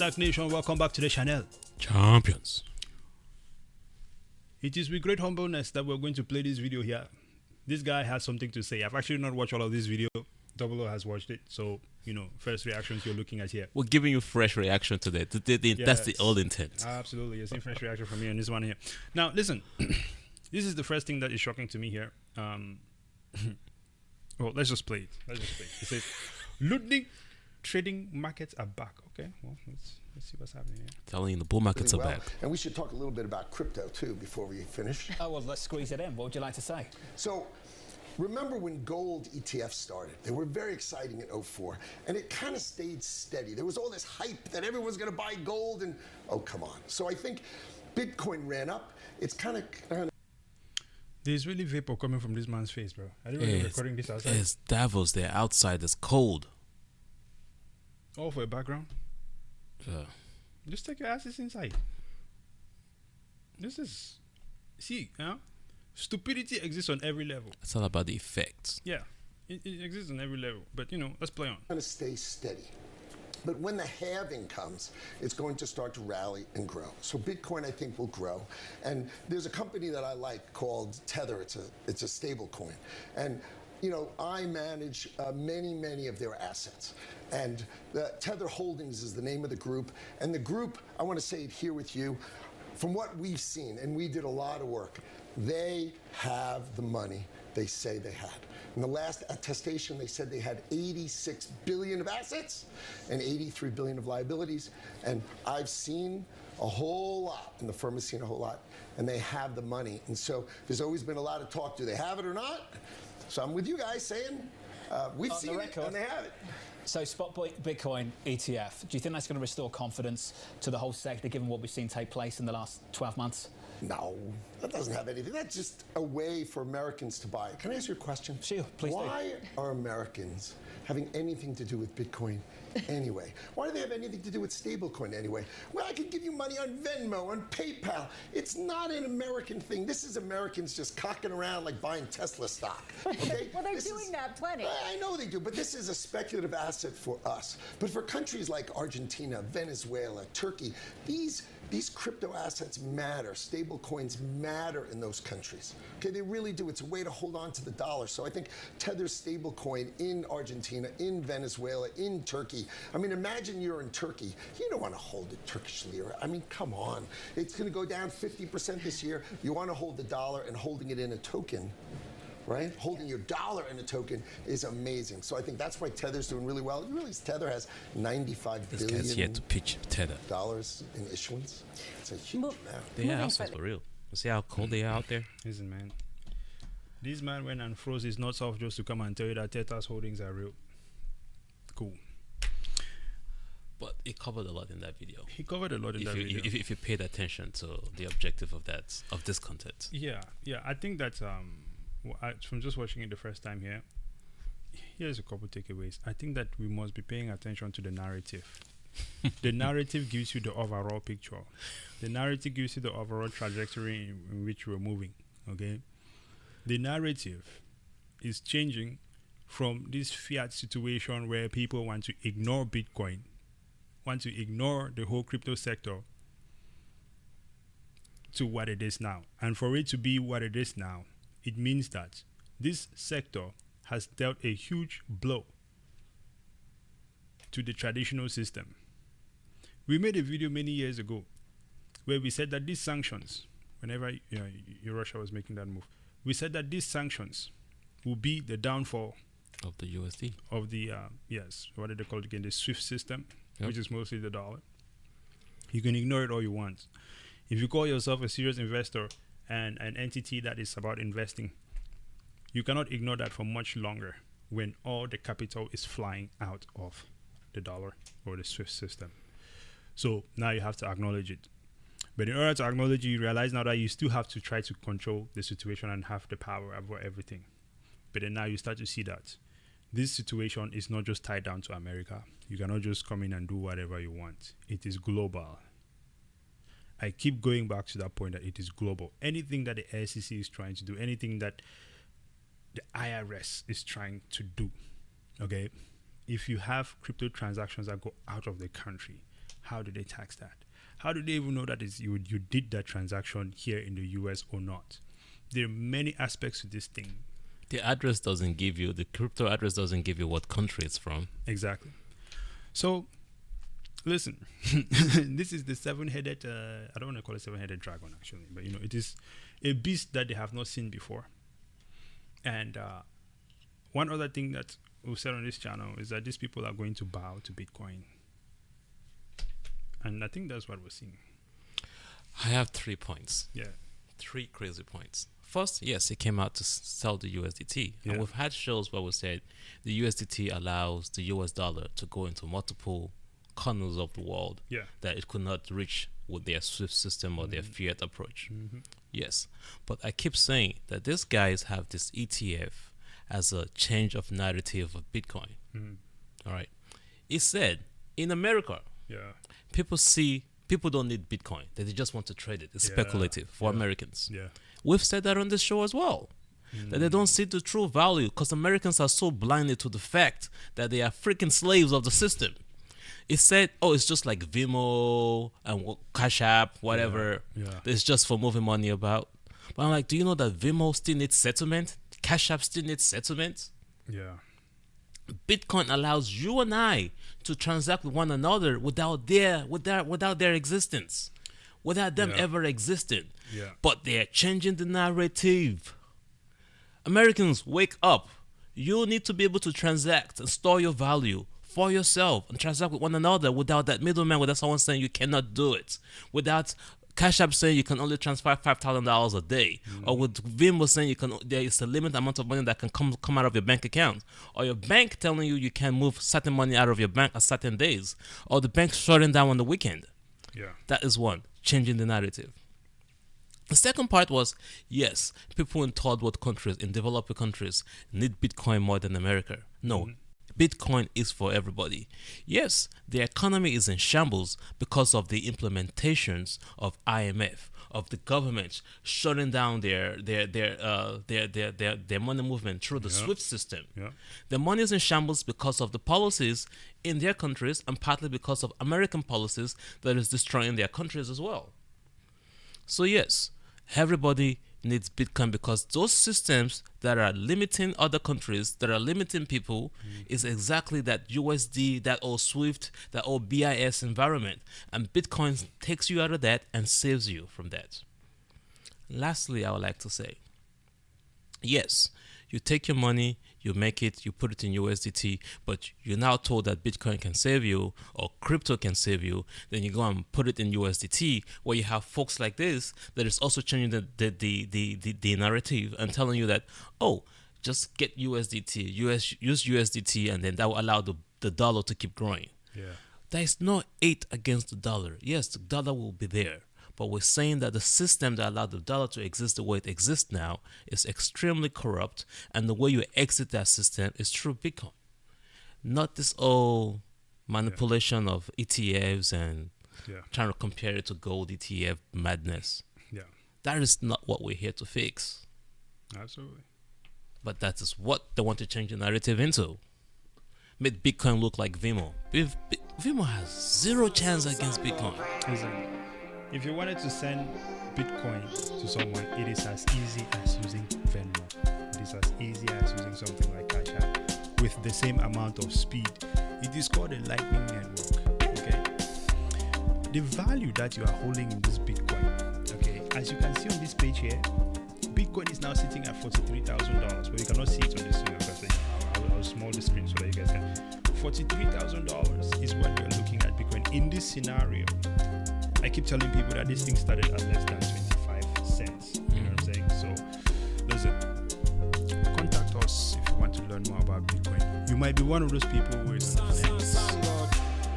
STAKK Nation, welcome back to the channel. Champions. It is with great humbleness that we're going to play this video here. This guy has something to say. I've actually not watched all of this video. Double O has watched it, so first reactions you're looking at here. We're giving you fresh reaction today. That's the old intent. Absolutely, you're seeing fresh reaction from me on this one here. Now, listen, this is the first thing that is shocking to me here. Well, let's just play it. It says, looting trading markets are back. Okay, well, let's see what's happening here. Telling you the bull markets are back. And we should talk a little bit about crypto too before we finish. Oh, well, let's squeeze it in. What would you like to say? So, remember when gold ETFs started? They were very exciting in 04, and it kind of stayed steady. There was all this hype that everyone's going to buy gold, and oh, come on. So I think Bitcoin ran up. It's kind of There's really vapor coming from this man's face, bro. Are you really recording this outside? It's Davos there outside. It's cold. All for a background? Just take your asses inside. This is... See, stupidity exists on every level. It's all about the effects. Yeah, it exists on every level. But, let's play on. going to stay steady. But when the halving comes, it's going to start to rally and grow. So Bitcoin, I think, will grow. And there's a company that I like called Tether. It's a stable coin. And I manage many of their assets. And Tether Holdings is the name of the group. And the group, I want to say it here with you, from what we've seen, and we did a lot of work, they have the money they say they had. In the last attestation, they said they had 86 billion of assets and 83 billion of liabilities. And I've seen a whole lot, and the firm has seen a whole lot, and they have the money. And so there's always been a lot of talk. Do they have it or not? So I'm with you guys saying we've seen it and they have it. So spot Bitcoin ETF, do you think that's going to restore confidence to the whole sector given what we've seen take place in the last 12 months? No, that doesn't have anything. That's just a way for Americans to buy it. Can I ask you a question? Sure, please do. Why are Americans having anything to do with Bitcoin anyway? Why do they have anything to do with stablecoin anyway? Well, I can give you money on Venmo, on PayPal. It's not an American thing. This is Americans just cocking around like buying Tesla stock. Okay? Well, they're doing that plenty. I know they do, but this is a speculative asset for us. But for countries like Argentina, Venezuela, Turkey, these crypto assets matter. Stable coins matter in those countries. Okay, they really do. It's a way to hold on to the dollar. So I think Tether's stable coin in Argentina, in Venezuela, in Turkey. I mean, imagine you're in Turkey. You don't want to hold the Turkish lira. I mean, come on. It's going to go down 50% this year. You want to hold the dollar, and holding it in a token, right? Holding your dollar in a token is amazing. So I think that's why Tether's doing really well. You realize Tether has $95 This guy's here to pitch Tether. in issuance. It's a huge amount. Yeah, also for real. You see how cold they are out there? Listen, man. This man went and froze his nuts off just to come and tell you that Tether's holdings are real. Cool. But it covered a lot in that video. He covered a lot in that video. If you paid attention to the objective of this content. Yeah. I think that from just watching it the first time here, here's a couple takeaways. I think that we must be paying attention to the narrative. The narrative gives you the overall picture. The narrative gives you the overall trajectory in which we're moving. Okay, the narrative is changing from this fiat situation where people want to ignore Bitcoin, want to ignore the whole crypto sector, to what it is now. And for it to be what it is now, it means that this sector has dealt a huge blow to the traditional system. We made a video many years ago where we said that these sanctions, whenever Russia was making that move, we said that these sanctions will be the downfall of the USD. Of the, what did they call it again? The SWIFT system, which is mostly the dollar. You can ignore it all you want. If you call yourself a serious investor and an entity that is about investing, you cannot ignore that for much longer when all the capital is flying out of the dollar or the SWIFT system. So now you have to acknowledge it. But in order to acknowledge it, you realize now that you still have to try to control the situation and have the power over everything. But then now you start to see that this situation is not just tied down to America. You cannot just come in and do whatever you want. It is global. I keep going back to that point that it is global. Anything that the SEC is trying to do, anything that the IRS is trying to do, okay? If you have crypto transactions that go out of the country, How do they tax that? How do they even know that you did that transaction here in the US or not? There are many aspects to this thing. The crypto address doesn't give you what country it's from. Exactly. So, listen, this is the seven-headed, I don't want to call it seven-headed dragon actually, but it is a beast that they have not seen before. And one other thing that we've said on this channel is that these people are going to bow to Bitcoin. And I think that's what we're seeing. I have 3 points. Yeah. 3 crazy points. First, yes, it came out to sell the USDT. Yeah. And we've had shows where we said the USDT allows the US dollar to go into multiple corners of the world that it could not reach with their SWIFT system or their fiat approach. Yes. But I keep saying that these guys have this ETF as a change of narrative of Bitcoin. All right. It said in America, people don't need Bitcoin. They just want to trade it. It's speculative for Americans. Yeah. We've said that on this show as well. That they don't see the true value because Americans are so blinded to the fact that they are freaking slaves of the system. It said, it's just like Venmo and Cash App, whatever. Yeah. It's just for moving money about. But I'm like, do you know that Venmo still needs settlement? Cash App still needs settlement? Yeah. Bitcoin allows you and I to transact with one another without their existence, without them ever existing. Yeah. But they're changing the narrative. Americans, wake up. You need to be able to transact and store your value for yourself and transact with one another without that middleman, without someone saying you cannot do it, without Cash App saying you can only transfer $5,000 a day, or with Venmo saying there is a limited amount of money that can come out of your bank account, or your bank telling you can move certain money out of your bank at certain days, or the bank shutting down on the weekend. Yeah. That is one, changing the narrative. The second part was, yes, people in third world countries, in developing countries, need Bitcoin more than America. No, Bitcoin is for everybody. Yes, the economy is in shambles because of the implementations of IMF, of the government shutting down their money movement through the SWIFT system. Yeah. The money is in shambles because of the policies in their countries and partly because of American policies that is destroying their countries as well. So yes, everybody needs Bitcoin because those systems that are limiting other countries, that are limiting people, is exactly that USD, that old SWIFT, that old BIS environment. And Bitcoin takes you out of that and saves you from that. Lastly, I would like to say, yes, you take your money, you make it, you put it in USDT, but you're now told that Bitcoin can save you or crypto can save you. Then you go and put it in USDT, where you have folks like this that is also changing the narrative and telling you that, just get USDT, use USDT, and then that will allow the dollar to keep growing. Yeah. There is no hate against the dollar. Yes, the dollar will be there. But we're saying that the system that allowed the dollar to exist the way it exists now is extremely corrupt, and the way you exit that system is through Bitcoin. Not this old manipulation of ETFs and trying to compare it to gold ETF madness. Yeah. That is not what we're here to fix. Absolutely. But that is what they want to change the narrative into. Make Bitcoin look like Venmo. Venmo has zero chance against Bitcoin. Listen, if you wanted to send Bitcoin to someone, it is as easy as using Venmo. It is as easy as using something like Cash App with the same amount of speed. It is called a lightning network. Okay. The value that you are holding in this Bitcoin, okay, as you can see on this page here, Bitcoin is now sitting at $43,000, but you cannot see it on this screen because I'll small the screen so that you guys can. $43,000 is what you're looking at Bitcoin in this scenario. I keep telling people that this thing started at less than 25 cents. You know what I'm saying? So, listen, contact us if you want to learn more about Bitcoin. You might be one of those people who is on the fence.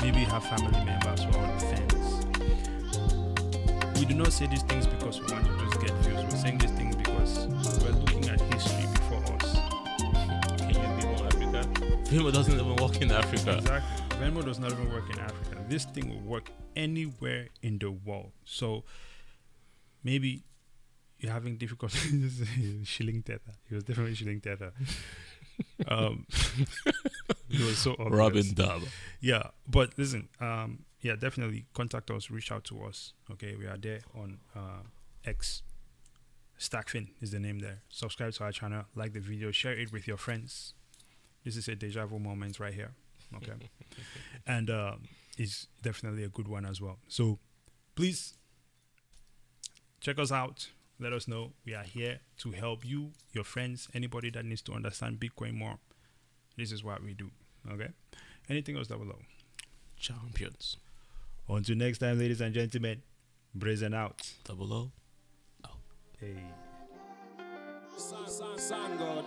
Maybe you have family members who are on the fence. We do not say these things because we want to just get views. We're saying these things because we're looking at history before us. Can you Venmo Africa? Venmo doesn't even work in Africa. Exactly. Venmo does not even work in Africa. This thing will work anywhere in the world. So maybe you're having difficulty. Shilling Tether. He was definitely shilling Tether. It was so obvious. Robin Dub. Yeah, but listen, yeah, definitely contact us, reach out to us. Okay, we are there on X. STAKK is the name there. Subscribe to our channel, like the video, share it with your friends. This is a deja vu moment right here. Okay, and it's definitely a good one as well. So please check us out. Let us know. We are here to help you, your friends, anybody that needs to understand Bitcoin more. This is what we do. Okay. Anything else, Double O? Champions. Until next time, ladies and gentlemen. Brazen out. Double O. Hey. Sun God.